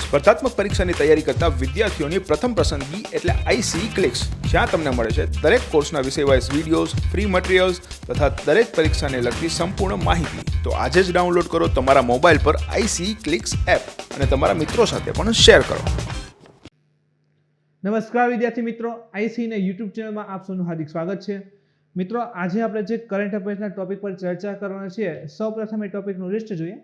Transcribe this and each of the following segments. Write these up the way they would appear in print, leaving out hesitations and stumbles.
સ્પર્ધાત્મક પરીક્ષાની તૈયારી કરતા વિદ્યાર્થીઓની પ્રથમ પસંદગી એટલે આઈસી ક્લિક્સ, જ્યાં તમને મળે છે દરેક કોર્સના વિષયવાઇઝ વિડીયોઝ, ફ્રી મટીરિયલ્સ તથા દરેક પરીક્ષાને લગતી સંપૂર્ણ માહિતી. તો આજે જ ડાઉનલોડ કરો તમારા મોબાઈલ પર આઈસી ક્લિક્સ એપ અને તમારા મિત્રો સાથે પણ શેર કરો. નમસ્કાર વિદ્યાર્થી મિત્રો, આઈસી ને યુટ્યુબ ચેનલમાં આપ સૌનું હાર્દિક સ્વાગત છે. મિત્રો, આજે આપણે જે કરંટ અફેર્સના ટોપિક પર ચર્ચા કરવાના છીએ, સૌપ્રથમ એ ટોપિકનું લિસ્ટ જોઈએ.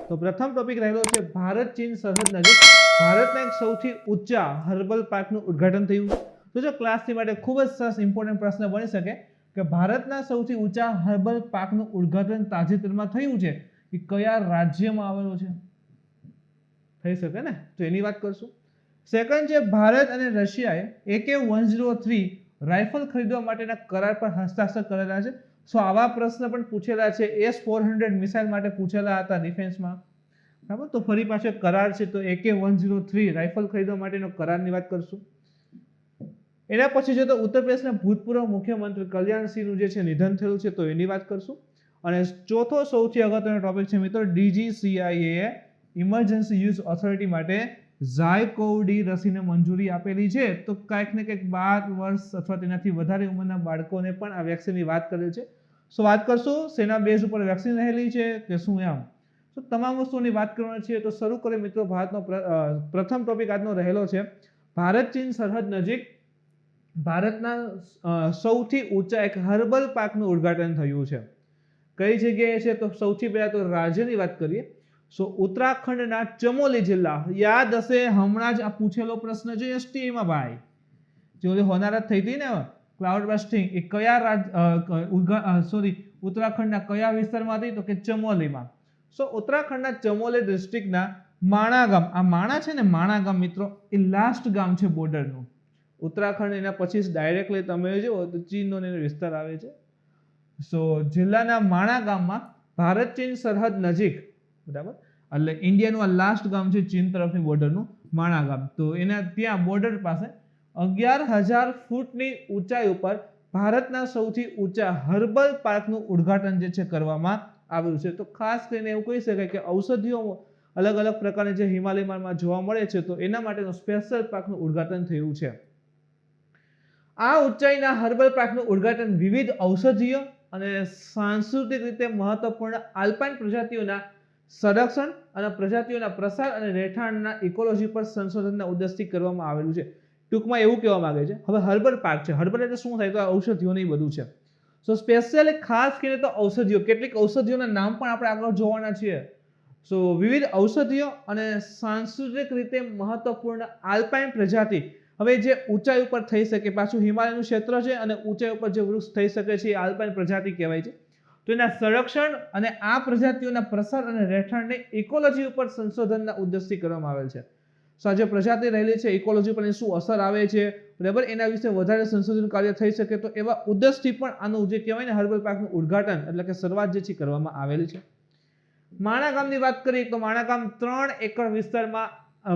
તો પ્રથમ ટોપિક રહેલો છે ભારત ચીન સરહદ નજીક ભારતના એક સૌથી ઊંચા હર્બલ પાર્કનું ઉદ્ઘાટન થયું. તો જો ક્લાસની માટે ખૂબ જ સરસ ઇમ્પોર્ટન્ટ પ્રશ્ન બની શકે કે ભારતના સૌથી ઊંચા હર્બલ પાર્કનું ઉદ્ઘાટન તાજેતરમાં થયું છે, એ કયા રાજ્યમાં આવેલું છે? થઈ શકે ને, તો એની વાત કરશું. સેકન્ડ છે ભારત અને રશિયાએ AK-103 રાઇફલ ખરીદવા માટેના કરાર પર હસ્તાક્ષર કરેલા છે. સો આવા પ્રશ્ન પણ પૂછેલા છે, S-400 મિસાઇલ માટે પૂછેલા હતા ડિફેન્સમાં, બરાબર. તો ફરી પાછો કરાર છે, તો AK-103 રાઇફલ ખરીદવા માટેનો કરારની વાત કરશું. એના પછી છે તો ઉત્તર પ્રદેશના ભૂતપૂર્વ મુખ્યમંત્રી કલ્યાણસિંહનું જે છે નિધન થયું છે, તો એની વાત કરશું. અને ચોથો સૌથી અગત્યનો ટોપિક છે મિત્રો, DGCIA ઇમરજન્સી યુઝ ઓથોરિટી માટે ઝાયકોવ-ડી રસીને મંજૂરી આપેલી છે. તો કંઈક ને કંઈક 12 વર્ષ અથવા તેનાથી વધારે ઉંમરના બાળકોને પણ આ વેક્સિનની વાત કરેલ છે. સો વાત કરશું શેના બેઝ ઉપર વેક્સિન રહેલી છે કે શું એમ. તો તમામ વસ્તુઓની વાત કરવાની છે. તો શરૂ કરીએ મિત્રો. ભારતનો પ્રથમ ટોપિક આજનો રહેલો છે ભારત ચીન સરહદ નજીક ભારતના સૌથી ઊંચા એક હર્બલ પાર્કનું ઉદ્ઘાટન થયું છે. કઈ જગ્યાએ છે? તો સૌથી પહેલા તો રાજ્યની વાત કરીએ. સો ઉત્તરાખંડના ચમોલી જિલ્લા, યાદ હશે હમણાં જ આ પૂછેલો પ્રશ્ન છે STમાં ભાઈ, જે ઓલી હોનારત થઈ હતી ને ક્લાઉડ બસ્ટિંગ, એ કયા ઉત્તરાખંડના કયા વિસ્તારમાં હતી? તો કે ચમોલીમાં. સો ઉત્તરાખંડના ચમોલી ડિસ્ટ્રિક્ટના માણા ગામ, આ માણા છે ને માણા ગામ મિત્રો, એ લાસ્ટ ગામ છે બોર્ડરનું. ઉત્તરાખંડ એના પછી ડાયરેક્ટલી તમે જો તો ચીનનો વિસ્તાર આવે છે. સો જિલ્લાના માણા ગામમાં ભારત ચીન સરહદ નજીક, બરાબર, એટલે ઇન્ડિયાનું આ લાસ્ટ ગામ છે ચીન તરફની બોર્ડરનું માણા ગામ. તો એના ત્યાં બોર્ડર પાસે 11,000 ફૂટની ઊંચાઈ ઉપર ભારતના સૌથી ઊંચા હર્બલ પાર્કનું ઉદ્ઘાટન જે છે કરવામાં આવ્યું છે. તો ખાસ કરીને એવું કહી શકાય કે ઔષધિઓ અલગ અલગ પ્રકારની જે હિમાલયમાં જોવા મળે છે, તો એના માટેનું સ્પેશિયલ પાર્કનું ઉદ્ઘાટન થયું છે. આ ઊંચાઈના હર્બલ પાર્કનું ઉદ્ઘાટન વિવિધ ઔષધીય અને સાંસ્કૃતિક રીતે મહત્વપૂર્ણ આલ્પાઇન પ્રજાતિઓના સંરક્ષણ અને પ્રજાતિઓના પ્રસાર અને રહેઠાણના ઇકોલોજી પર સંશોધનના ઉદ્દેશથી કરવામાં આવેલું છે. ટૂંકમાં એવું કહેવા માંગે છે. હવે હર્બલ પાર્ક છે, હર્બલ એટલે શું થાય? તો ઔષધિઓ નહીં બધું છે. સો સ્પેશિયલ ખાસ કરીને તો ઔષધિઓ, કેટલીક ઔષધિઓના નામ પણ આપણે આગળ જોવાના છીએ. સો વિવિધ ઔષધિઓ અને સાંસ્કૃતિક રીતે મહત્વપૂર્ણ આલ્પાઇન પ્રજાતિ, હવે જે ઊંચાઈ ઉપર થઈ શકે, પાછું હિમાલયનું ક્ષેત્ર છે અને ઊંચાઈ ઉપર જે વૃક્ષ થઈ શકે છે એ આલ્પાઇન પ્રજાતિ કહેવાય છે. તો એના સંરક્ષણ અને આ પ્રજાતિઓના પ્રસાર અને રહેઠાણને ઇકોલોજી ઉપર સંશોધનના ઉદ્દેશથી કરવામાં આવેલ છે. સો જે પ્રજાતિ રહેલી છે ઇકોલોજી પર શું અસર આવે છે, બરાબર, એના વિશે વધારે સંશોધન કાર્ય થઈ શકે, તો એવા ઉદ્દેશથી પણ આનું જે કહેવાય ને હર્બલ પાર્કનું ઉદ્ઘાટન એટલે કે શરૂઆત જે છે કરવામાં આવેલી છે. માણા ગામની વાત કરીએ તો માણા ગામ 3 એકર વિસ્તારમાં,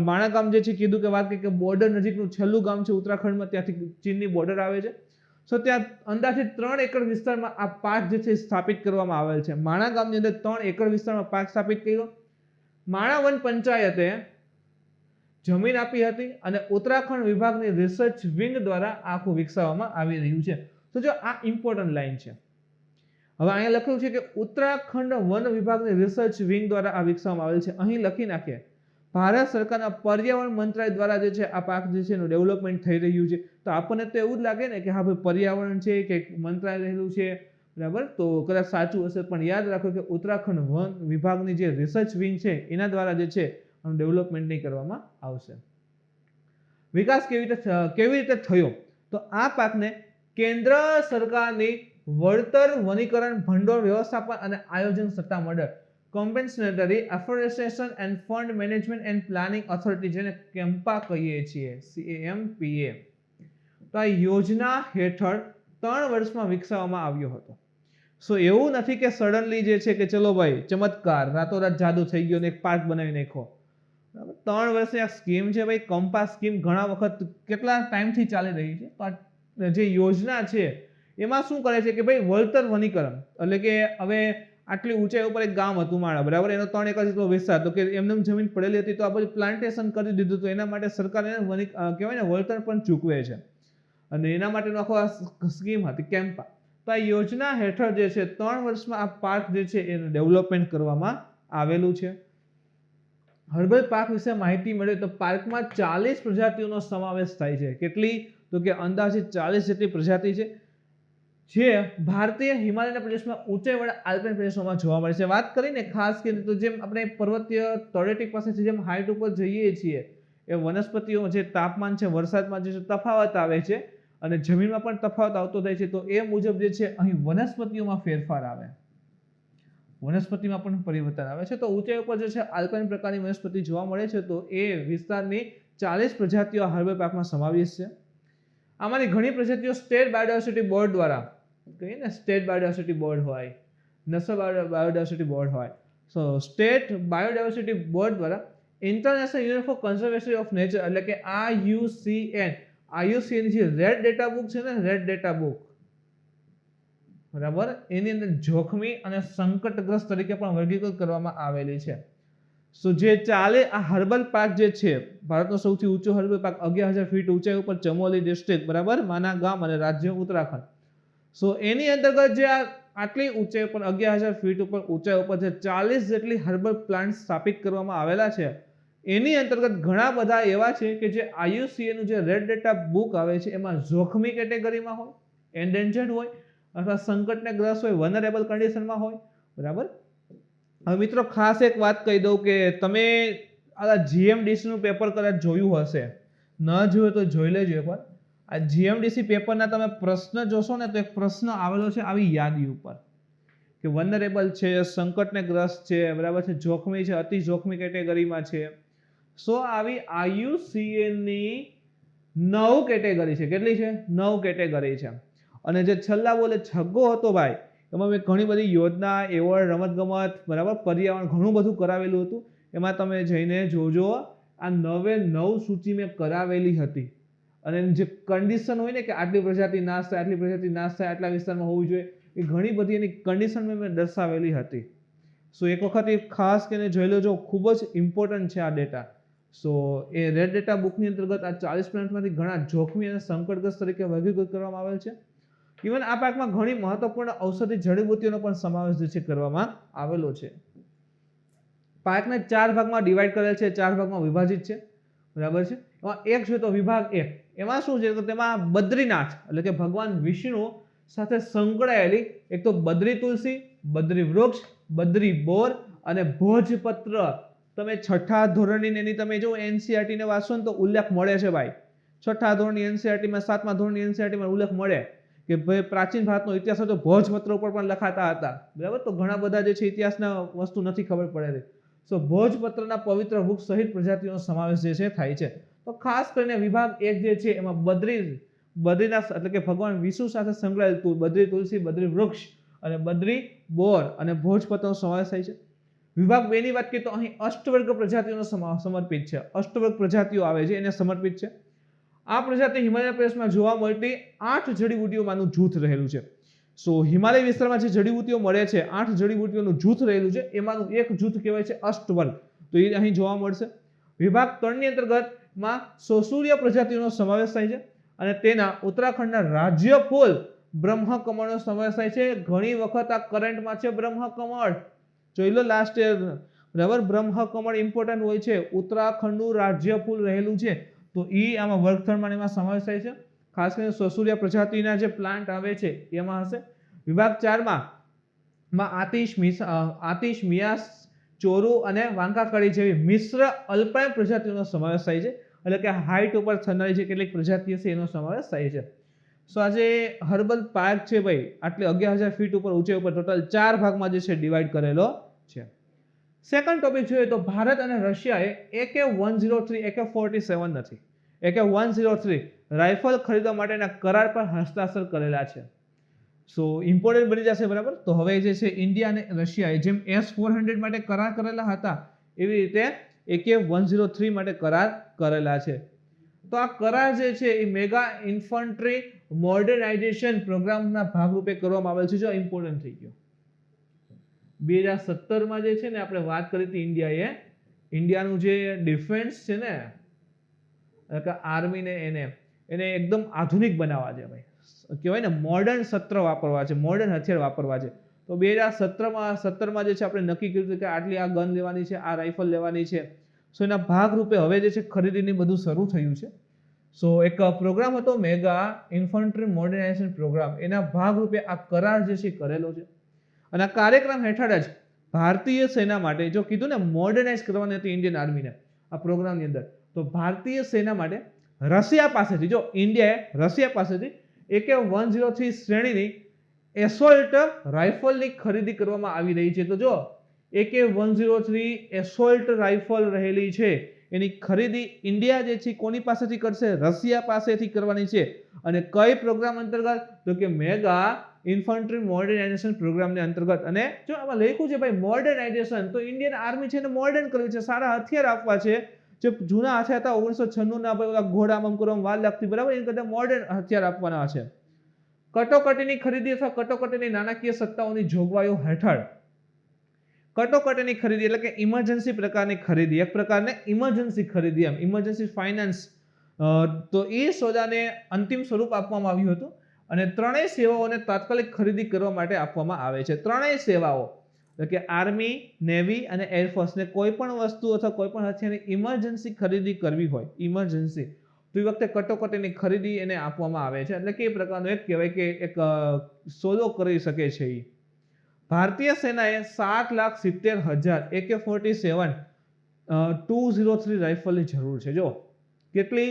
માણા ગામ જે છે કીધું કે વાત કરીએ કે બોર્ડર નજીકનું છેલ્લું ગામ છે ઉત્તરાખંડમાં, ત્યાંથી ચીનની બોર્ડર આવે છે. સો ત્યાં અંદાજિત 3 એકર વિસ્તારમાં આ પાર્ક જે છે સ્થાપિત કરવામાં આવેલ છે. માણા ગામની અંદર 3 એકર વિસ્તારમાં પાર્ક સ્થાપિત કર્યો. માણા વન પંચાયતે જમીન આપી હતી અને ઉત્તરાખંડ વિભાગની રિસર્ચ વિંગ દ્વારા આખું વિકસાવવામાં આવી રહ્યું છે. તો જો આ ઇમ્પોર્ટન્ટ લાઈન છે. હવે અહીંયા લખ્યું છે કે ઉત્તરાખંડ વન વિભાગની રિસર્ચ વિંગ દ્વારા આ વિકસાવવામાં આવેલ છે. અહીં લખી નાખીએ ભારત સરકારના પર્યાવરણ મંત્રાલય દ્વારા જે છે આ પાર્ક જે છે એનું ડેવલપમેન્ટ થઈ રહ્યું છે. તો આપણને તો એવું જ લાગે ને કે હા ભાઈ પર્યાવરણ છે કે મંત્રાલય રહેલું છે, બરાબર, તો કદાચ સાચું હશે, પણ યાદ રાખો કે ઉત્તરાખંડ વન વિભાગની જે રિસર્ચ વિંગ છે એના દ્વારા જે છે આનું ડેવલપમેન્ટ નહીં કરવામાં આવશે. વિકાસ કેવી રીતે થયો? તો આ પાર્કને કેન્દ્ર સરકારની વળતર વનીકરણ ભંડોળ વ્યવસ્થાપન અને આયોજન સત્તામંડળ, compensatory afforestation and fund management and planning authority, જેને કેમ્પા કહીએ છીએ, CAMPA, તો આ યોજના હેઠળ 3 વર્ષમાં વિકસાવવામાં આવ્યો હતો. સો એવું નથી કે સડનલી જે છે કે ચલો ભાઈ ચમત્કાર, રાતોરાત જાદુ થઈ ગયો ને એક પાર્ક બનાવી નાખો. 3 વર્ષની આ સ્કીમ છે ભાઈ. કંપા સ્કીમ ઘણા વખત કેટલા ટાઈમથી ચાલી રહી છે. તો આ જે યોજના છે એમાં શું કરે છે કે ભાઈ વળતર વનીકરણ, એટલે કે હવે આટલી ઊંચાઈ ઉપર એક ગામ હતું માણા, બરાબર, એનો 3 એકર જેટલો વિસ્તાર, તો કે એમને જમીન પડેલી હતી તો આ બધું પ્લાન્ટેશન કરી દીધું, તો એના માટે સરકાર એને કહેવાય ને વળતર પણ ચૂકવે છે, અને એના માટેનો આખો આ સ્કીમ હતી કેમ્પા. તો આ યોજના હેઠળ જે છે 3 વર્ષમાં આ પાર્ક જે છે એનું ડેવલપમેન્ટ કરવામાં આવેલું છે. હર્બલ પાર્ક વિશે માહિતી મળે તો પાર્કમાં 40 પ્રજાતિઓનો સમાવેશ થાય છે. કેટલી? તો કે અંદાજિત 40 જેટલી પ્રજાતિ છે જે ભારતીય હિમાલયના પ્રદેશમાં ઊંચાઈવાળા આલ્પાઇન પ્રદેશોમાં જોવા મળે છે. વાત કરીને ખાસ કરીને તો જેમ આપણે પર્વતીય તળેટી પાસેથી જેમ હાઈટ ઉપર જઈએ છીએ એ વનસ્પતિઓ જે તાપમાન છે, વરસાદમાં જે તફાવત આવે છે અને જમીનમાં પણ તફાવત આવતો થાય છે, તો એ મુજબ જે છે અહીં વનસ્પતિઓમાં ફેરફાર આવે, વનસ્પતિમાં પણ પરિવર્તન આવે છે. તો ઊંચાઈ ઉપર જે છે આલ્પાઇન પ્રકારની વનસ્પતિ જોવા મળે છે, તો એ વિસ્તારની 40 પ્રજાતિઓ હર્બલ પાર્કમાં સમાવેશ છે. આમાંની ઘણી પ્રજાતિઓ સ્ટેટ બાયોડાયવર્સિટી બોર્ડ દ્વારા, કહીએ ને સ્ટેટ બાયોડાયવર્સિટી બોર્ડ હોય, નેશનલ બાયોડાયવર્સિટી બોર્ડ હોય, સો સ્ટેટ બાયોડાયવર્સિટી બોર્ડ દ્વારા international union for conservation of nature એટલે કે IUCN જે રેડ ડેટા બુક છે ને, રેડ ડેટા બુક, બરાબર, એની અંદર જોખમી અને સંકટગ્રસ્ત તરીકે પણ વર્ગીકૃત કરવામાં આવેલી છે. સો જે ચાલે આ હર્બલ પાર્ક જે છે ભારતનો સૌથી ઊંચો હર્બલ પાર્ક 11,000 ફીટ ઊંચાઈ ઉપર ચમોલી ડિસ્ટ્રિક્ટ, બરાબર, માના ગામ અને રાજ્ય ઉત્તરાખંડ. સો એની અંતર્ગત જે આટલી ઊંચાઈ ઉપર 11,000 ફીટ ઉપર ઊંચાઈ ઉપર જે 40 જેટલી હર્બલ પ્લાન્ટ સ્થાપિત કરવામાં આવેલા છે, એની અંતર્ગત ઘણા બધા એવા છે કે જે IUCN નું જે રેડ ડેટા બુક આવે છે એમાં જોખમી કેટેગરીમાં હોય, એન્ડેન્જર્ડ હોય અથવા સંકટને ગ્રસ્ત હોય, વનરેબલ કન્ડિશનમાં હોય, બરાબર. હવે મિત્રો ખાસ એક વાત કહી દઉં કે તમે આ GMDC નું પેપર કદાચ જોયું હશે, ન જોયું તો જોઈ લેજો એકવાર. આ GMDC પેપરના તમે પ્રશ્ન જોશો ને તો એક પ્રશ્ન આવેલો છે આવી યાદી ઉપર કે વનરેબલ છે, સંકટને ગ્રસ્ત છે, બરાબર છે, જોખમી છે, અતિ જોખમી કેટેગરીમાં છે. સો આવી IUCN ની 9 કેટેગરી છે. કેટલી છે? 9 કેટેગરી છે. અને જે છેલ્લા બોલે છગ્ગો હતો ભાઈ, એમાં મેં ઘણી બધી યોજના, એવોર્ડ, રમતગમત, બરાબર, પર્યાવરણ ઘણું બધું કરાવેલું હતું. એમાં તમે જઈને જોજો, આ 9 સૂચિ મેં કરાવેલી હતી. અને જે કન્ડિશન હોય ને કે આટલી પ્રજાતિ નાશ થાય, આટલી પ્રજાતિ નાશ થાય, આટલા વિસ્તારમાં હોવી જોઈએ, એ ઘણી બધી એની કન્ડિશન મેં દર્શાવેલી હતી. સો એક વખત એ ખાસ કરીને જોઈ લેજો, ખૂબ જ ઇમ્પોર્ટન્ટ છે આ ડેટા. સો એ રેડ ડેટા બુકની અંતર્ગત આ 40 પ્લાન્ટમાંથી ઘણા જોખમી અને સંકટગ્રસ્ત તરીકે વર્ગીકૃત કરવામાં આવેલ છે. ઇવન આ પાકમાં ઘણી મહત્વપૂર્ણ ઔષધિ જડીબુટ્ટીઓનો પણ સમાવેશ જે છે કરવામાં આવેલો છે. પાકને 4 ભાગમાં ડિવાઈડ કરેલ છે, 4 ભાગમાં વિભાજિત છે, બરાબર છે. એમાં એક છે તો વિભાગ 1, એમાં શું છે તો તેમાં બદ્રીનાથ એટલે કે ભગવાન વિષ્ણુ સાથે સંકળાયેલી એક તો બદ્રી તુલસી, બદ્રી વૃક્ષ, બદ્રી બોર અને ભોજપત્ર. તમે 6થા ધોરણની એની તમે જો NCERT ને વાંચો ને તો ઉલ્લેખ મળે છે ભાઈ. 6થા ધોરણની NCERT માં, 7મા ધોરણની NCERT માં ઉલ્લેખ મળે કે ભાઈ પ્રાચીન ભારતનો ઇતિહાસ હતો, ભોજપત્ર ઉપર પણ લખાતા હતા, બરાબર. તો ઘણા બધા જે છે ઇતિહાસના વસ્તુ નથી ખબર પડેલી. સો ભોજપત્રના પવિત્ર વૃક્ષ સહિત પ્રજાતિઓનો સમાવેશ જે છે થાય છે. તો ખાસ કરીને વિભાગ 1 જે છે એમાં બદ્રીનાથ એટલે કે ભગવાન વિષ્ણુ સાથે સંકળાયેલ બદ્રી તુલસી, બદ્રી વૃક્ષ અને બદ્રી બોર અને ભોજપત્રનો સમાવેશ થાય છે. વિભાગ 2 ની વાત કરીએ તો અહીં અષ્ટવર્ગ પ્રજાતિઓનો સમર્પિત છે. અષ્ટવર્ગ પ્રજાતિઓ આવે છે એને સમર્પિત છે. આ પ્રજાતિ હિમાલય પ્રદેશમાં જોવા મળતી 8 જડીબુટ્ટીઓમાંનું જૂથ રહેલું છે. સો હિમાલય વિસ્તારમાં જે જડીબુટ્ટીઓ મળે છે, 8 જડીબુટ્ટીઓનું જૂથ રહેલું છે, એમાંનું એક જૂથ કહેવાય છે અષ્ટવર્ગ. તો એ અહીં જોવા મળશે. વિભાગ 3 ની અંતર્ગતમાં સોસુરિયા પ્રજાતિઓનો સમાવેશ થાય છે અને તેના ઉત્તરાખંડના રાજ્ય ફૂલ બ્રહ્મકમળનો સમાવેશ થાય છે. ઘણી વખત આ કરંટમાં છે બ્રહ્મકમળ, જોઈ લો લાસ્ટ યર, બરાબર. બ્રહ્મકમળ ઇમ્પોર્ટન્ટ હોય છે, ઉત્તરાખંડનું રાજ્ય ફૂલ રહેલું છે, તો એ આમાં વર્ગખંડમાં એમાં સમાવેશ થાય છે. ખાસ કરીને સોસુરિયા પ્રજાતિના જે પ્લાન્ટ આવે છે એમાં હશે. વિભાગ 4 માં આતિશ, મિયાસ, ચોરુ અને વાંકાકડી જેવી મિશ્ર અલ્પાઇન પ્રજાતિઓનો સમાવેશ થાય છે. એટલે કે હાઈટ ઉપર થનારી જે કેટલીક પ્રજાતિઓ છે એનો સમાવેશ થાય છે. સો આજે હર્બલ પાર્ક છે ભાઈ, આટલી 11,000 ફીટ ઉપર ઊંચાઈ ઉપર ટોટલ 4 ભાગમાં જે છે ડિવાઈડ કરેલો છે. સેકન્ડ ટોપિક જોઈએ તો ભારત અને રશિયાએ AK-103, AK-47 નથી, AK-103 રાઇફલ ખરીદવા માટેના કરાર પર હસ્તાક્ષર કરેલા છે. સો ઇમ્પોર્ટન્ટ બની જશે, બરાબર. તો હવે જે છે ઇન્ડિયા અને રશિયાએ જેમ S-400 માટે કરાર કરેલા હતા એવી રીતે AK-103 માટે કરાર કરેલા છે. તો આ કરાર જે છે એ મેગા ઇન્ફન્ટ્રી મોડર્નાઇઝેશન પ્રોગ્રામના ભાગરૂપે કરવામાં આવેલ છે. જો ઇમ્પોર્ટન્ટ થઈ ગયો, 2017માં જે છે ને આપણે વાત કરી હતી ઇન્ડિયાનું જે ડિફેન્સ છે ને આર્મીને એને એકદમ આધુનિક બનાવવા છે ભાઈ, કહેવાય ને મોડર્ન શસ્ત્ર વાપરવા છે, મોડર્ન હથિયાર વાપરવા છે. તો 2017માં જે છે આપણે નક્કી કર્યું કે આટલી આ ગન લેવાની છે, આ રાઇફલ લેવાની છે. સો એના ભાગરૂપે હવે જે છે ખરીદીની બધું શરૂ થયું છે. સો એક પ્રોગ્રામ હતો મેગા ઇન્ફન્ટ્રી મોડર્નાઇઝેશન પ્રોગ્રામ, એના ભાગરૂપે આ કરાર જે છે કરેલો છે. અને આ કાર્યક્રમ હેઠળ જ ભારતીય સેના માટે, જો કીધું ને મોડર્નાઇઝ કરવાની હતી ઇન્ડિયન આર્મીને આ પ્રોગ્રામની અંદર, તો ભારતીય સેના માટે રશિયા પાસેથી, જો ઇન્ડિયાએ રશિયા પાસેથી AK-103 શ્રેણીની એસોલ્ટ રાઇફલની ખરીદી કરવામાં આવી રહી છે. તો જો AK-103 એસોલ્ટ રાઇફલ રહેલી છે, એની ખરીદી ઇન્ડિયા જે છે કોની પાસેથી કરશે? રશિયા પાસેથી કરવાની છે. અને કઈ પ્રોગ્રામ અંતર્ગત? તો કે મેગા ઇન્ફન્ટ્રી મોડર્નાઇઝેશન પ્રોગ્રામને અંતર્ગત. અને જો આમાં લખ્યું છે ભાઈ મોડર્નાઇઝેશન, તો ઇન્ડિયન આર્મી છે ને મોડર્ન કરવી છે, સારા હથિયાર આપવા છે. જે જૂના હથિયાર હતા 1996 ના ભાઈ ઓલા ઘોડામાં કરવામાં વાર લાગતી, બરાબર, એની કરતા મોડર્ન હથિયાર આપવાના છે. કટોકટીની ખરીદી અથવા કટોકટીની નાણાકીય સત્તાઓની જોગવાઈઓ હેઠળ કટોકટીની ખરીદી એટલે કે ઇમરજન્સી પ્રકારની ખરીદી, એક પ્રકારને ઇમરજન્સી ખરીદી, એમ ઇમરજન્સી ફાઇનાન્સ, તો એ સોદાને અંતિમ સ્વરૂપ આપવામાં આવ્યું હતું. અને ત્રણેય સેવાઓને તાત્કાલિક ખરીદી કરવા માટે આપવામાં આવે છે. ત્રણેય સેવાઓ એટલે કે આર્મી, નેવી અને એરફોર્સને કોઈ પણ વસ્તુ અથવા કોઈ પણ હથિયારની ઇમરજન્સી ખરીદી કરવી હોય, ઇમરજન્સી, તો એ વખતે કટોકટીની ખરીદી એને આપવામાં આવે છે. એટલે કે એ પ્રકારનો એક કહેવાય કે એક સોદો કરી શકે છે. ભારતીય સેનાએ 7,70,000 AK-47 203 રાઇફલની જરૂર છે. જો કેટલી?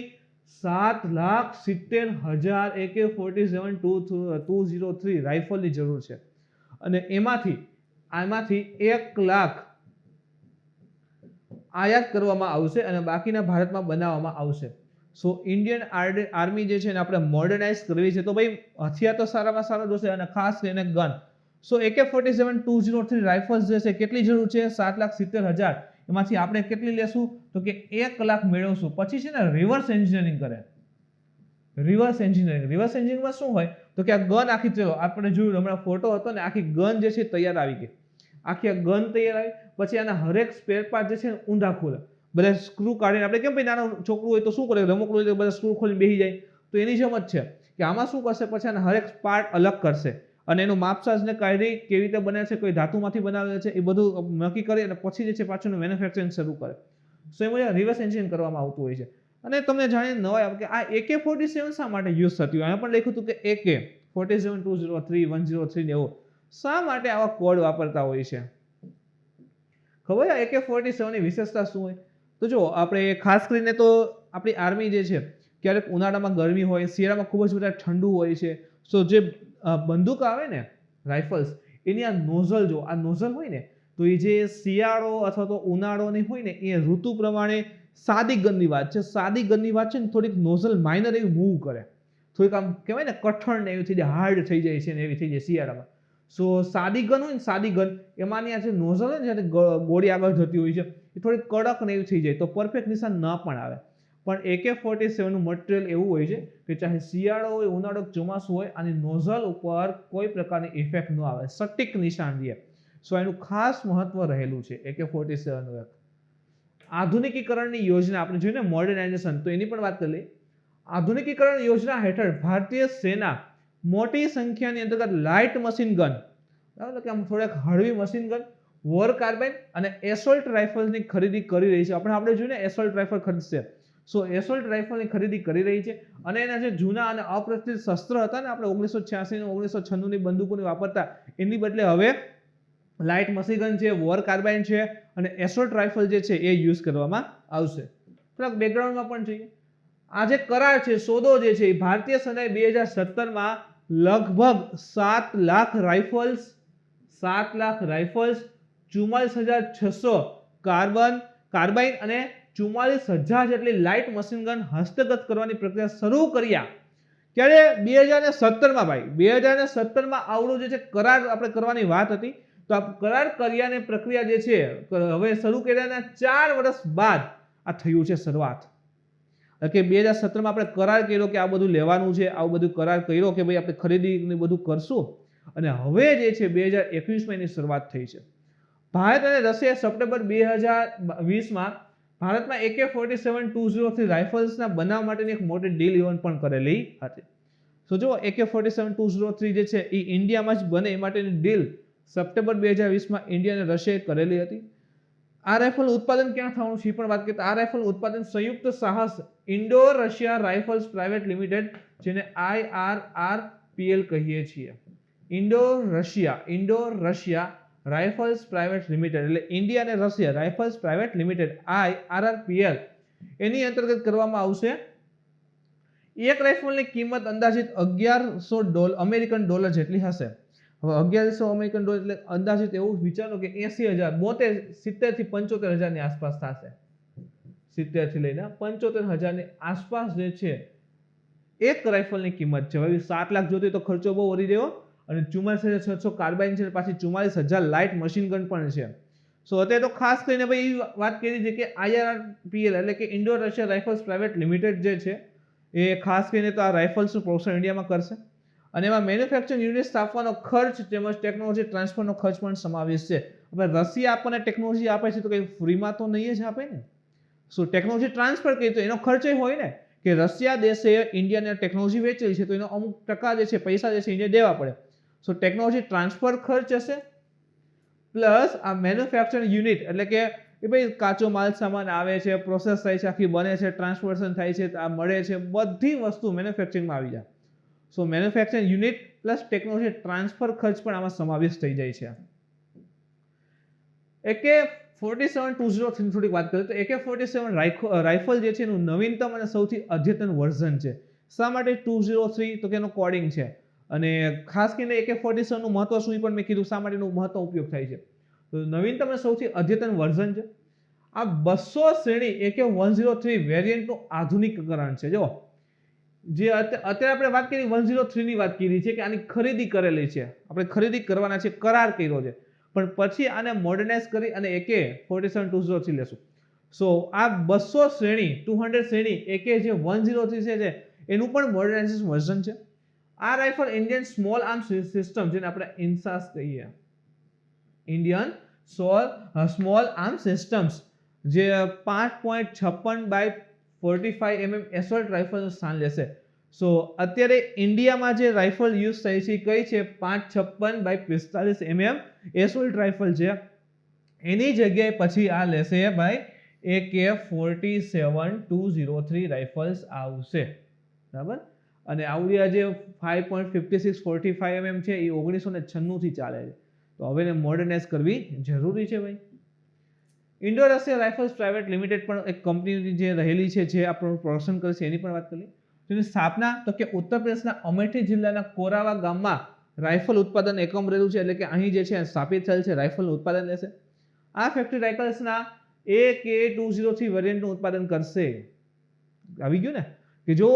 7,70,000 AK-47 203 રાઇફલની જરૂર છે. અને આમાંથી 1 લાખ આયાત કરવામાં આવશે અને બાકીના ભારતમાં બનાવવામાં આવશે. સો ઇન્ડિયન આર્મી જે છે એને આપણે મોડર્નાઇઝ કરવી છે. તો ભાઈ હથિયાર તો સારામાં સારા જોશે અને ખાસ કરીને ગન. સો AK-47 203 રાઇફલ્સ જે છે કેટલી જરૂર છે? 7,70,000. એમાંથી આપણે કેટલી લેશું? તો કે 1 લાખ મેળવશું. પછી છે ને રિવર્સ એન્જિનિયરિંગ કરે. રિવર્સ એન્જિનિયરિંગમાં શું હોય? તો કે આ ગન આખી, ચલો આપણે જોયું હમણાં ફોટો હતો ને, આખી ગન જે છે તૈયાર આવી ગઈ, આખી આ ગન તૈયાર આવી. પછી આના હરેક સ્પેર પાર્ટ જે છે ઊંધા ખોલે, બધા સ્ક્રૂ કાઢીને, આપણે કેમ ભાઈ નાનું છોકરું હોય તો શું કરે, રમકડું હોય તો બધા સ્ક્રૂ ખોલીને બેસી જાય, તો એની જેમ જ છે કે આમાં શું કરશે? પછી આના હરેક પાર્ટ અલગ કરશે અને એનું માપસાજને કાઢી કેવી રીતે બને છે, કોઈ ધાતુમાંથી બનાવે છે, એ બધું નક્કી કરી અને પછી જે છે પાછું મેન્યુફેક્ચરિંગ શરૂ કરે. સો એમાં રિવર્સ એન્જિનિયરિંગ કરવામાં આવતું હોય છે. અને તમને જાણીને નવાઈ આવે કે આ AK-47 શા માટે યુઝ થતી હોય? અહીંયા પણ લખ્યું હતું કે AK-47 203 103 ને એવું શા માટે આવા કોડ વાપરતા હોય છે? ખબર છે AK-47 ની વિશેષતા શું હોય? તો જો આપણે ખાસ કરીને તો આપણી આર્મી જે છે ક્યારેક ઉનાળામાં ગરમી હોય, શિયાળામાં ખૂબ જ વધારે ઠંડુ હોય છે. સો જે બંદૂક આવે ને રાઇફલ્સ, એની આ નોઝલ, જો આ નોઝલ હોય ને, તો એ જે શિયાળો અથવા તો ઉનાળોની હોય ને, એ ઋતુ પ્રમાણે સાદી ગનની વાત છે, સાદી ગનની વાત છે ને, થોડીક નોઝલ માઇનર એવી મૂવ કરે, થોડીક આમ કહેવાય ને કઠણ ને એવી થઈ જાય, હાર્ડ થઈ જાય છે ને એવી થઈ જાય શિયાળામાં. સો સાદી ગન હોય ને, સાદી ગન એમાંની આ જે નોઝલ હોય ને, જ્યારે ગોળી આગળ જતી હોય છે, એ થોડી કડક ને એવી થઈ જાય, તો પરફેક્ટ નિશાન ન પણ આવે. પણ AK-47 નું મટીરિયલ એવું હોય છે કે ચાહે શિયાળો હોય, ઉનાળો, ચોમાસું હોય, આની નોઝલ ઉપર કોઈ પ્રકારની ઇફેક્ટ ન આવે, સટીક નિશાન રહે. સો એનું ખાસ મહત્વ રહેલું છે AK-47 નું. આધુનિકીકરણની યોજના આપણે જોઈએ ને, મોડર્નાઇઝેશન, તો એની પણ વાત કરી લઈએ. આધુનિકીકરણ યોજના હેઠળ ભારતીય સેના મોટી સંખ્યાની અંતર્ગત લાઇટ મશીન ગન, બરાબર, કે આમ થોડાક હળવી મશીન ગન, વોર કાર્બાઇન અને એસોલ્ટ રાઇફલ્સની ખરીદી કરી રહી છે. આપણે જોઈએ ને એસોલ્ટ રાઇફલ ખરીદશે. સો એસોલ્ટ રાઇફલની ખરીદી કરી રહી છે. અને એના જે જૂના અને અપ્રચલિત શસ્ત્ર હતા ને, આપણે 1986 અને 1996 ની બંદૂકોની વાપરતા, એની બદલે હવે લાઇટ મશીન ગન છે, વોર કાર્બાઇન છે અને એસોલ્ટ રાઇફલ જે છે એ યુઝ કરવામાં આવશે. થોડાક બેકગ્રાઉન્ડમાં પણ જોઈએ. આ જે કરાર છે, સોદો જે છે, એ ભારતીય સેનાએ 2017માં લગભગ 7 લાખ રાઇફલ્સ, 44,600 કાર્બાઇન અને 44,000 જેટલી લાઇટ મશીન ગન હસ્તગત કરવાની પ્રક્રિયા શરૂ કર્યા. ક્યારે? 2017માં ભાઈ, 2017માં આવડો જે છે કરાર આપણે કરવાની વાત હતી. તો આ કરાર કર્યાની પ્રક્રિયા જે છે હવે શરૂ કર્યાના 4 વર્ષ બાદ આ થયું છે શરૂઆત. કે 2017માં આપણે કરાર કર્યો કે આ બધું લેવાનું છે, આવું બધું કરાર કર્યો કે ભાઈ આપણે ખરીદી બધું કરશું, અને હવે જે છે 2021માં એની શરૂઆત થઈ છે. ભારત અને રશિયાએ સપ્ટેમ્બર 2020માં ભારતમાં AK-47-203 રાઇફલ્સના બનાવ માટેની એક મોટી ડીલ ઇવન પણ કરેલી હતી. તો જો AK-47-203 જે છે એ ઇન્ડિયામાં જ બને એ માટેની ડીલ સપ્ટેમ્બર 2020માં ઇન્ડિયા અને રશિયાએ કરેલી હતી. આ રાઇફલ ઉત્પાદન ક્યાં થવાનું છે એ પણ વાત કરીએ તો આ રાઇફલ ઉત્પાદન સંયુક્ત સાહસ Indo Russia rifles private limited, જેને IRRPL કહીએ છીએ. Indo Russia rifles private limited એટલે ઇન્ડિયા અને Russia rifles private limited IRRPL એની અંતર્ગત કરવામાં આવશે. એક રાઇફલની કિંમત અંદાજિત $1100 અમેરિકન ડોલર જેટલી હશે. હવે 1100 અમેરિકન ડોલર એટલે અંદાજિત એવું વિચારો કે 70 થી 75,000 ની આસપાસ થશે. 70 થી લઈને 75,000 ની આસપાસ જે છે એક રાઇફલની કિંમત છે. હવે 7 લાખ જોતી તો ખર્ચો બહુ વધી ગયો અને 44,600 કાર્બાઇન છે, પાછી 44,000 લાઇટ મશીન ગન પણ છે. સો અત્યારે તો ખાસ કરીને ભાઈ વાત કરી છે કે IRRPL એટલે કે Indo Russia rifles private limited જે છે એ ખાસ કરીને તો આ રાઇફલ્સનું પ્રોડક્શન ઇન્ડિયામાં કરશે અને એમાં મેન્યુફેક્ચરિંગ યુનિટ સ્થાપવાનો ખર્ચ તેમજ ટેકનોલોજી ટ્રાન્સફરનો ખર્ચ પણ સમાવેશ છે. હવે રશિયા આપણને ટેકનોલોજી આપે છે તો કંઈ ફ્રીમાં તો નહીં જ આપે ને. સો ટેકનોલોજી ટ્રાન્સફર કરી તો એનો ખર્ચ હોય ને કે રશિયા દેશે ઇન્ડિયાને ટેકનોલોજી વેચેલી છે તો એનો અમુક ટકા જે છે પૈસા જે છે ઇન્ડિયા દેવા પડે. સો ટેકનોલોજી ટ્રાન્સફર ખર્ચ હશે પ્લસ આ મેન્યુફેક્ચરિંગ યુનિટ એટલે કે ભાઈ કાચો માલ સામાન આવે છે, પ્રોસેસ થાય છે, આખી બને છે, ટ્રાન્સપોર્ટેશન થાય છે, આ મળે છે, બધી વસ્તુ મેન્યુફેક્ચરિંગમાં આવી જાય. So manufacturing unit plus technology transfer ખર્ચ પણ આમાં સમાવેશ થઈ જાય છે. AK-47-203 થોડીક વાત કરીએ તો AK-47 રાઇફલ જે છે એનું નવીનતમ અને સૌથી અદ્યતન વર્ઝન છે. શા માટે 203 તો કે એનો કોડિંગ છે અને ખાસ કરીને AK-47 નું મહત્વ શું એ પણ મેં કીધું શા માટેનું મહત્વ ઉપયોગ થાય છે. તો નવીનતમ અને સૌથી અદ્યતન વર્ઝન છે. આ 200 શ્રેણી AK-103 વેરિયન્ટનું આધુનિકીકરણ છે. જો જે અત્યારે આપણે વાત કરી 103 ની વાત કરી છે કે આની ખરીદી કરેલી છે, આપણે ખરીદી કરવાના છે, કરાર કર્યો છે, પણ પછી આને મોડર્નાઇઝ કરી અને AK-47-203 લેશું. સો આ 200 શ્રેણી 200 શ્રેણી AK જે 103 છે એનું પણ મોડર્નાઇઝેશન વર્ઝન છે. આ rifle Indian small arm system જેને આપણે ઇન્સાસ કહીએ, ઇન્ડિયન સ્મોલ આર્મ સિસ્ટમ્સ જે 5.56x45 mm એસોલ્ટ રાઇફલનું સ્થાન લેશે. સો અત્યારે ઇન્ડિયામાં જે રાઇફલ યુઝ થાય છે કઈ છે 5.56x45 mm એસોલ્ટ રાઇફલ છે, એની જગ્યાએ પછી આ લેશે ભાઈ AK-47-203 રાઇફલ્સ આવશે. બરાબર. અને આવડી આ જે 5.56x45 mm છે એ 1996 થી ચાલે છે. તો હવે એને મોડર્નાઇઝ કરવી જરૂરી છે ભાઈ. Indo Russia rifles private limited પણ એક કંપની જે રહેલી છે જે આપણું પ્રોડક્શન કરે છે એની પણ વાત કરીએ. તેની સ્થાપના તો કે ઉત્તર પ્રદેશના અમેઠી જિલ્લાના કોરાવા ગામમાં રાઇફલ ઉત્પાદન એકમ રહેલું છે એટલે કે અહીં જે છે સ્થાપિત થયેલ છે, રાઇફલનું ઉત્પાદન લેશે. આ ફેક્ટરી રાઇફલ્સના AK-203 વેરિયન્ટનું ઉત્પાદન કરશે. આવી ગયું ને કે જો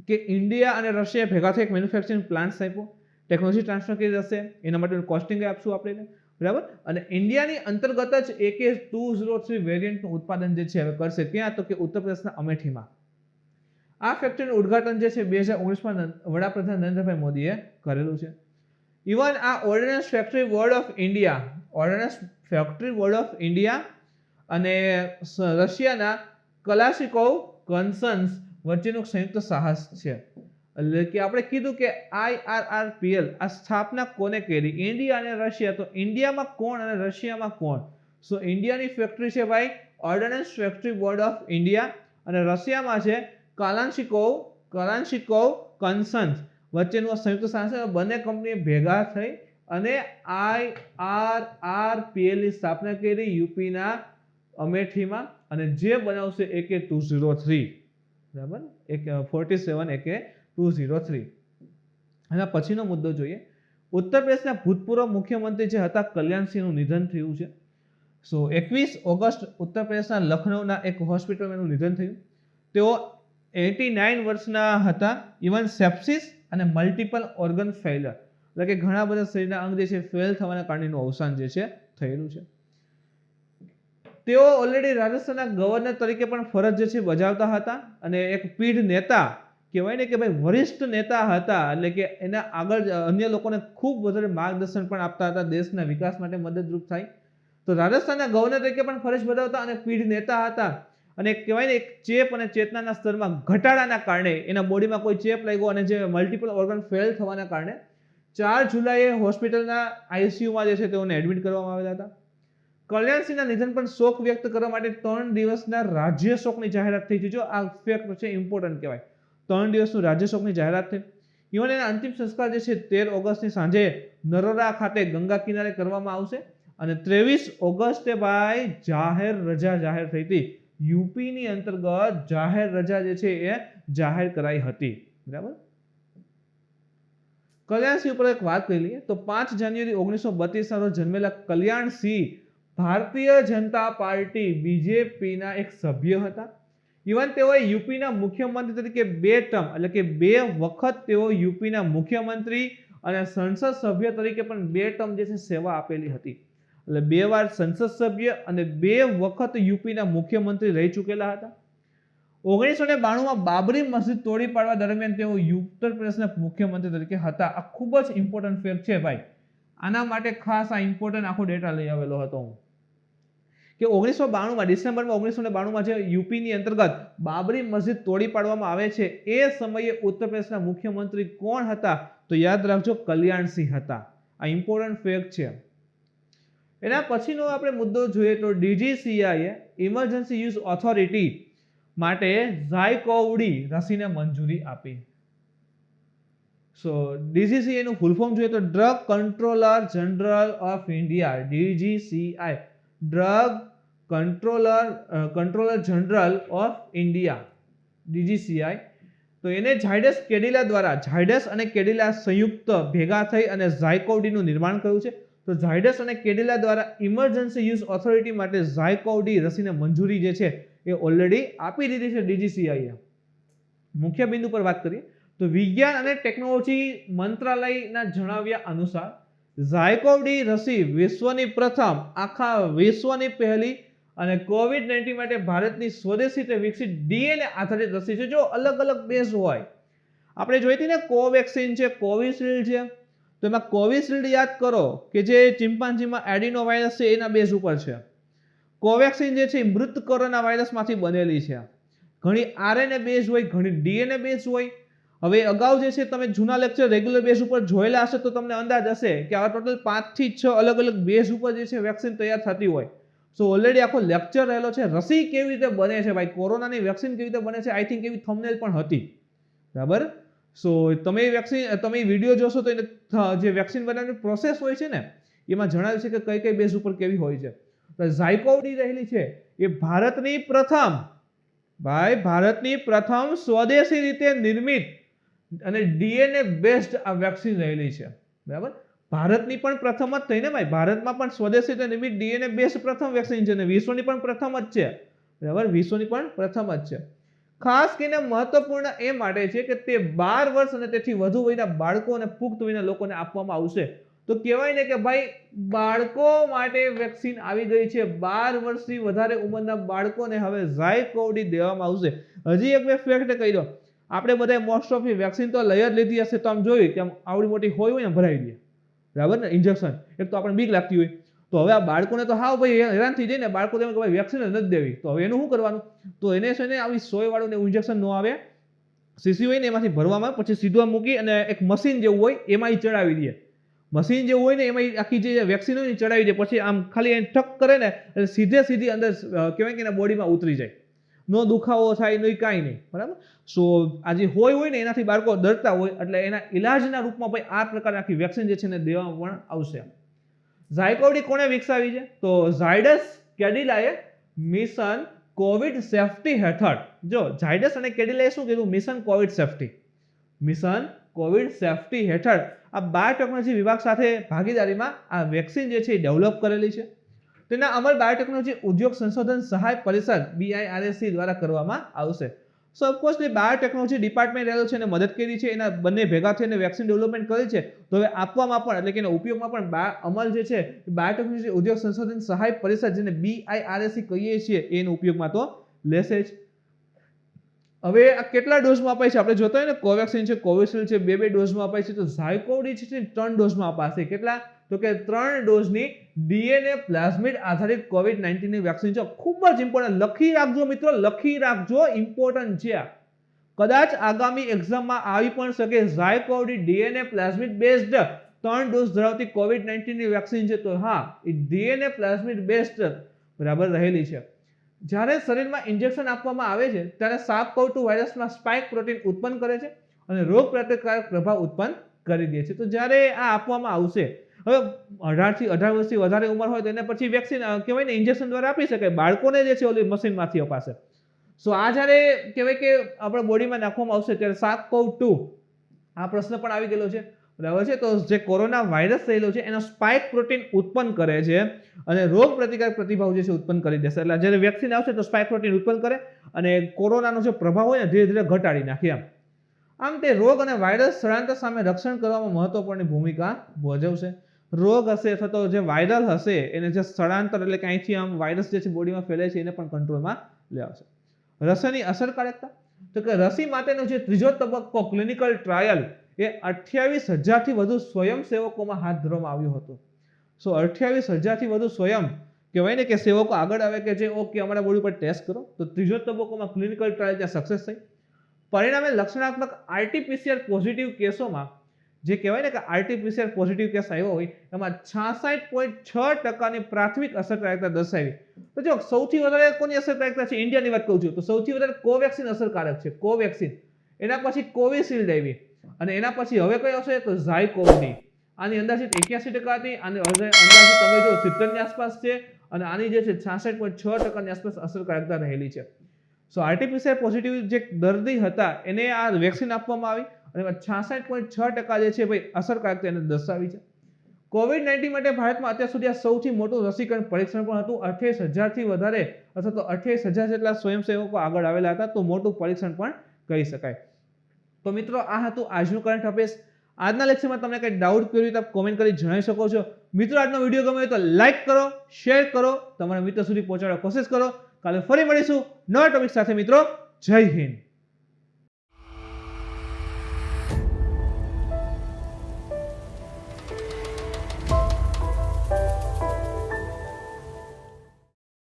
કે ઇન્ડિયા અને રશિયા ભેગા થઈ એક મેન્યુફેક્ચરિંગ પ્લાન્ટ આપ્યો, ટેકનોલોજી ટ્રાન્સફર કરી જશે, એના માટે કોસ્ટિંગ આપશું આપણે, બરાબર. અને ઇન્ડિયાની અંતર્ગત જ AK-203 વેરિયન્ટનું ઉત્પાદન જે છે હવે કરશે. ક્યાં તો કે ઉત્તર પ્રદેશના અમેઠીમાં. આ ફેક્ટરીનું ઉદ્ઘાટન જે છે 2019માં વડાપ્રધાન નરેન્દ્રભાઈ મોદીએ કરેલું છે. ઇવન આ ordnance factory world of India અને રશિયાના કલાશિકોવ કન્સર્ન્સ વચ્ચેનું સંયુક્ત સાહસ છે. એટલે કે આપણે કીધું કે IRRPL આ સ્થાપના કોને કરી, ઇન્ડિયા અને રશિયા. તો ઇન્ડિયામાં કોણ અને રશિયામાં કોણ? સો ઇન્ડિયાની ફેક્ટરી છે ભાઈ ordnance factory world of India અને રશિયામાં છે કલાશિકોવ કન્સર્ન્સ વચ્ચેનું સંયુક્ત સાહસ. બંને કંપનીએ ભેગા થઈ અને IRRPL ની સ્થાપના કરી યુપીના અમેઠીમાં અને જે બનાવશે AK-203, બરાબર, 47 AK-203. અને પછીનો મુદ્દો જોઈએ. ઉત્તર પ્રદેશના ભૂતપૂર્વ મુખ્યમંત્રી જે હતા કલ્યાણસિંહનું નિધન થયું છે. સો 21 ઓગસ્ટ ઉત્તર પ્રદેશના લખનૌના એક હોસ્પિટલમાં એનું નિધન થયું. તેઓ 89 વર્ષના હતા. ઇવન સેપ્સિસ અને મલ્ટિપલ ઓર્ગન ફેઇલર એટલે કે ઘણા બધા શરીરના અંગ જે છે ફેલ થવાના કારણે એનું અવસાન જે છે થયેલું છે. તેઓ ઓલરેડી રાજસ્થાનના ગવર્નર તરીકે પણ ફરજ જે છે બજાવતા હતા અને એક પીઢ નેતા કહેવાય ને કે ભાઈ વરિષ્ઠ નેતા હતા. એટલે કે એના આગળ અન્ય લોકોને ખૂબ વધારે માર્ગદર્શન પણ આપતા હતા દેશના વિકાસ માટે મદદરૂપ થાય. તો રાજસ્થાનના ગવર્નર તરીકે પણ ફરજ બજાવતા અને પીઢ નેતા હતા અને કહેવાય ને એક ચેપ અને ચેતનાના સ્તરમાં ઘટાડાના કારણે એના બોડીમાં કોઈ ચેપ લાગ્યો અને જે મલ્ટિપલ ઓર્ગન ફેલ થવાના કારણે 4 જુલાઈએ હોસ્પિટલના આઈસીયુમાં જે છે તેઓને એડમિટ કરવામાં આવેલા હતા. કલ્યાણસિંહના નિધન પર શોક વ્યક્ત કરવા માટે 3 દિવસના રાજ્ય શોકની જાહેરાત થઈ હતી. જો આ ફેક્ટ છે ઇમ્પોર્ટન્ટ કહેવાય. 3 દિવસનું રાજ્ય શોકની જાહેરાત થઈ. ઇવન એના અંતિમ સંસ્કાર જે છે 13 ઓગસ્ટની સાંજે નરોડા ખાતે ગંગા કિનારે કરવામાં આવશે અને 23 ઓગસ્ટે ભાઈ જાહેર રજા જાહેર થઈ હતી. યુપીની અંતર્ગત જાહેર રજા જે છે એ જાહેર કરાઈ હતી. બરાબર. કલ્યાણસિંહ ઉપર એક વાત કરી લઈએ તો 5 જાન્યુઆરી 1932 ના રોજ જન્મેલા કલ્યાણસિંહ ભારતીય જનતા પાર્ટી બીજેપીના એક સભ્ય હતા. ઇવન તેઓએ યુપીના મુખ્યમંત્રી તરીકે 2 ટર્મ એટલે કે 2 વખત તેઓ યુપીના મુખ્યમંત્રી અને સંસદ સભ્ય તરીકે પણ 2 ટર્મ જે છે સેવા આપેલી હતી. એટલે 2 વાર સંસદ સભ્ય અને 2 વખત યુપીના મુખ્યમંત્રી રહી ચૂકેલા હતા. 1992માં બાબરી મસ્જિદ તોડી પાડવા દરમિયાન તેઓ ઉત્તર પ્રદેશના મુખ્યમંત્રી તરીકે હતા. આ ખૂબ જ ઇમ્પોર્ટન્ટ ફેક્ટ છે ભાઈ. આના માટે ખાસ આ ઇમ્પોર્ટન્ટ આખો ડેટા લઈ આવેલો હતો હું કે 1992માં ડિસેમ્બરમાં 1992માં જે યુપીની અંતર્ગત બાબરી મસ્જિદ તોડી પાડવામાં આવે છે એ સમયે ઉત્તર પ્રદેશના મુખ્યમંત્રી કોણ હતા? તો યાદ રાખજો કલ્યાણસિંહ હતા. આ ઇમ્પોર્ટન્ટ ફેક્ટ છે. એના પછીનો આપણે મુદ્દો જોઈએ તો ડીજીસીઆઈએ ઇમરજન્સી યુઝ ઓથોરિટી માટે ઝાયકોવડી રસીને મંજૂરી આપી. સો ડીજીસીઆઈ નું ફૂલ ફોર્મ જોઈએ તો drug controller general of India. DGCI drug controller general of India DGCI. તો એને ઝાયડસ કેડિલા દ્વારા ઝાયડસ અને કેડિલા સંયુક્ત ભેગા થઈ અને ઝાયકોવડીનું નિર્માણ કર્યું છે. તો ઝાયડસ અને કેડિલા દ્વારા ઇમરજન્સી યુઝ ઓથોરિટી માટે ઝાયકોવડી રસીને મંજૂરી જે છે એ ઓલરેડી આપી દીધી છે ડીજીસીઆઈએ. મુખ્ય બિંદુ પર વાત કરીએ તો વિજ્ઞાન અને ટેકનોલોજી મંત્રાલયના જણાવ્યા અનુસાર ઝાયકોવડી રસી વિશ્વની પ્રથમ આખા વિશ્વની પહેલી અને કોવિડ-19 માટે ભારતની સ્વદેશી રીતે વિકસિત ડીએનએ આધારિત રસી છે. જો અલગ અલગ બેઝ હોય આપણે જોઈ હતી ને કોવેક્સિન છે, કોવિશિલ્ડ છે. તો એમાં કોવિશિલ્ડ યાદ કરો કે જે ચિમ્પાન્જીમાં એડિનો વાયરસ છે એના બેઝ ઉપર છે. કોવેક્સિન જે છે મૃત કોરોના વાયરસમાંથી બનેલી છે. ઘણી આરએનએ બેઝ હોય, ઘણી ડીએનએ બેઝ હોય. હવે અગાઉ જે છે તમે જૂના લેક્ચર રેગ્યુલર બેઝ ઉપર જોયેલા હશે તો તમને અંદાજ હશે કે આ ટોટલ 5 થી 6 અલગ અલગ બેઝ ઉપર જે છે વેક્સિન તૈયાર થતી હોય. સો ઓલરેડી આખો લેક્ચર રહેલો છે રસી કેવી રીતે બને છે ભાઈ, કોરોનાની વેક્સિન કેવી રીતે બને છે. આઈ થિંક એવી થંબનેલ પણ હતી. બરાબર. સો તમે વિડીયો જોશો તો એને જે વેક્સિન બનાવવાની પ્રોસેસ હોય છે ને એમાં જણાવ્યું છે કે કઈ કઈ બેઝ ઉપર કેવી હોય છે. તો ઝાયકોવડી રહેલી છે એ ભારતની પ્રથમ સ્વદેશી રીતે નિર્મિત અને ડીએનએ બેઝડ આ વેક્સિન રહેલી છે. બરાબર. ભારતની પણ પ્રથમ જ થઈ ને ભાઈ. ભારતમાં પણ સ્વદેશી રીતે નિર્મિત ડીએનએ બેઝડ પ્રથમ વેક્સિન છે અને વિશ્વની પણ પ્રથમ જ છે. બરાબર. વિશ્વની પણ પ્રથમ જ છે. ખાસ કરીને મહત્વપૂર્ણ એ માટે છે કે તે 12 વર્ષ અને તેથી વધુ વયના બાળકો અને પુખ્ત વયના લોકોને આપવામાં આવશે. તો કહેવાય ને કે ભાઈ બાળકો માટે વેક્સિન આવી ગઈ છે. 12 વર્ષથી વધારે ઉંમરના બાળકોને હવે ઝાયકોવડી દેવામાં આવશે. હજી એક બે ફેક્ટ કહી દો. આપણે બધા મોસ્ટ ઓફ વેક્સિન તો લઈ જ લીધી હશે તો આમ જોયું કે આમ આવડી મોટી હોય ને ભરાઈ દે. બરાબર ને. ઇન્જેક્શન એક તો આપણે બીક લાગતી હોય. તો હવે આ બાળકોને તો હાવ ભાઈ હેરાન થઈ જાય ને. બાળકો તેમ કે ભાઈ વેક્સિન નથી દેવી. તો હવે એનું શું કરવાનું? તો એને છે ને આવી સોય વાળું ને ઇન્જેક્શન ન આવે, શીશી હોય ને એમાંથી ભરવામાં પછી સીધું મૂકી અને એક મશીન જેવું હોય એમાં ચડાવી દે. મશીન જેવું હોય ને એમાં આખી જે વેક્સિન હોય ને ચડાવી દે. પછી આમ ખાલી એને ટક કરે ને એટલે સીધી અંદર કહેવાય કે એના બોડીમાં ઉતરી જાય. નો દુખાવો થાય નહીં, કાંઈ નહીં. બરાબર. સો આ જે હોય ને એનાથી બાળકો ડરતા હોય એટલે એના ઇલાજના રૂપમાં ભાઈ આ પ્રકારની આખી વેક્સિન જે છે ને દેવામાં પણ આવશે. ઝાયકોવડી કોણે વિકસાવી છે? તો ઝાયડસ કેડિલાએ મિશન કોવિડ સેફટી હેઠળ. જો ઝાયડસ અને કેડિલાએ શું કીધું? Mission Covid safety. Mission Covid safety હેઠળ આ બાયોટેકનોલોજી વિભાગ સાથે ભાગીદારીમાં આ વેક્સિન જે છે એ ડેવલપ કરેલી છે. તેના અમલ બાયોટેકનોલોજી ઉદ્યોગ સંશોધન સહાય પરિષદ BIRSC દ્વારા કરવામાં આવશે. સો ઓફકોર્સ બાયોટેકનોલોજી ડિપાર્ટમેન્ટ રહેલો છે અને મદદ કરી છે. એના બંને ભેગા થઈને વેક્સિન ડેવલપમેન્ટ કરી છે. તો હવે આપવામાં પણ એટલે કે એના ઉપયોગમાં પણ અમલ જે છે બાયોટેકનોલોજી ઉદ્યોગ સંશોધન સહાય પરિષદ જેને BIRSC કહીએ છીએ એનો ઉપયોગમાં તો લેશે જ. હવે આ કેટલા ડોઝમાં અપાય છે આપણે જોતા હોય ને. કોવેક્સિન છે, કોવિશિલ્ડ છે, 2 ડોઝમાં અપાય છે. તો ઝાયકોવડી છે 3 ડોઝમાં અપાશે. કેટલા? તો કે 3 ડોઝની DNA પ્લાઝમિડ આધારિત COVID-19 ની વેક્સિન છે. ખૂબ જ ઇમ્પોર્ટન્ટ, લખી રાખજો મિત્રો, લખી રાખજો, ઇમ્પોર્ટન્ટ છે. કદાચ આગામી એક્ઝામમાં આવી પણ શકે. ZyCoV DNA plasmid based 3 dose ધરાવતી COVID-19 ની વેક્સિન છે. તો હા, એ DNA પ્લાઝમિડ બેઝડ બરાબર રહેલી છે. જ્યારે શરીરમાં ઇન્જેક્શન આપવામાં આવે છે ત્યારે SARS-CoV-2 વાયરસમાં સ્પાઇક પ્રોટીન ઉત્પન્ન કરે છે અને રોગ પ્રતિકારક પ્રભાવ ઉત્પન્ન કરી દે છે. તો જ્યારે આ આપવામાં આવશે, હવે 18 થી 18 વર્ષથી વધારે ઉંમર હોય તો એને પછી વેક્સિન કહેવાય ને ઇન્જેક્શન દ્વારા આપી શકાય. બાળકોને જે છે ઓલી મશીનમાંથી અપાશે. સો આ જ્યારે કહેવાય કે આપણા બોડીમાં નાખવામાં આવશે ત્યારે SARS-CoV-2 આ પ્રશ્ન પણ આવી ગયેલો છે, બરાબર છે. તો જે કોરોના વાયરસ રહેલો છે એનો સ્પાઇક પ્રોટીન ઉત્પન્ન કરે છે અને રોગ પ્રતિકારક પ્રતિભાવ જે છે ઉત્પન્ન કરી દેશે. એટલે જ્યારે વેક્સિન આવશે તો સ્પાઇક પ્રોટીન ઉત્પન્ન કરે અને કોરોનાનો જે પ્રભાવ હોય ને ધીરે ધીરે ઘટાડી નાખે એમ. આમ તે રોગ અને વાયરસ સ્થળાંતર સામે રક્ષણ કરવામાં મહત્વપૂર્ણ ભૂમિકા ભજવશે. રોગ હશે અથવા તો જે વાયરલ હશે એને જે સ્થળાંતર એટલે કે અહીંથી આમ વાયરસ જે છે બોડીમાં ફેલાય છે એને પણ કંટ્રોલમાં લેવાશે. રસીની અસરકારકતા, તો કે રસી માટેનો જે ત્રીજો તબક્કો ક્લિનિકલ ટ્રાયલ એ 28,000 થી વધુ સ્વયંસેવકોમાં હાથ ધરવામાં આવ્યો હતો. સો 28,000 થી વધુ સ્વયં કહેવાય ને કે સેવકો આગળ આવે કે જે ઓકે અમારા બોડી પર ટેસ્ટ કરો. તો ત્રીજો તબક્કોમાં ક્લિનિકલ ટ્રાયલ ત્યાં સક્સેસ થઈ. પરિણામે લક્ષણાત્મક RT-PCR પોઝિટિવ કેસોમાં જે કહેવાય ને કે RT-PCR પોઝિટિવ કેસ આવ્યો હોય એમાં 66.6% પ્રાથમિક અસરકારકતા દર્શાવી. તો જો સૌથી વધારે કોની અસરકારકતા છે, ઇન્ડિયાની વાત કહું છું તો સૌથી વધારે કોવેક્સિન અસરકારક છે, કોવેક્સિન. એના પછી કોવિશિલ્ડ આવી અને એના પછી હવે કઈ હશે તો ઝાયકોવની. આની અંદાજિત 81% હતી, આની અંદાજિત તમે જો 70 ની આસપાસ છે અને આની જે છે 66.6% ની આસપાસ અસરકારકતા રહેલી છે. સો RT-PCR પોઝિટિવ જે દર્દી હતા એને આ વેક્સિન આપવામાં આવી અને 66.6% જે છે ભાઈ અસરકારકતા એને દર્શાવી છે. COVID-19 માટે ભારતમાં અત્યાર સુધી આ સૌથી મોટું રસીકરણ પરીક્ષણ પણ હતું. 28,000 થી વધારે અથવા તો 28,000 જેટલા સ્વયંસેવકો આગળ આવેલા હતા. તો મોટું પરીક્ષણ પણ કહી શકાય. તો મિત્રો આ હતું આજનું કરંટ અફેર્સ. આજના લેક્ચરમાં તમને કંઈ ડાઉટ કર્યું તો કોમેન્ટ કરી જણાવી શકો છો. મિત્રો આજનો વિડીયો ગમે તો લાઈક કરો, શેર કરો, તમારા મિત્રો સુધી પહોંચાડવા કોશિશ કરો. કાલે ફરી મળીશું નવા ટોપિક સાથે મિત્રો. જય હિન્દ.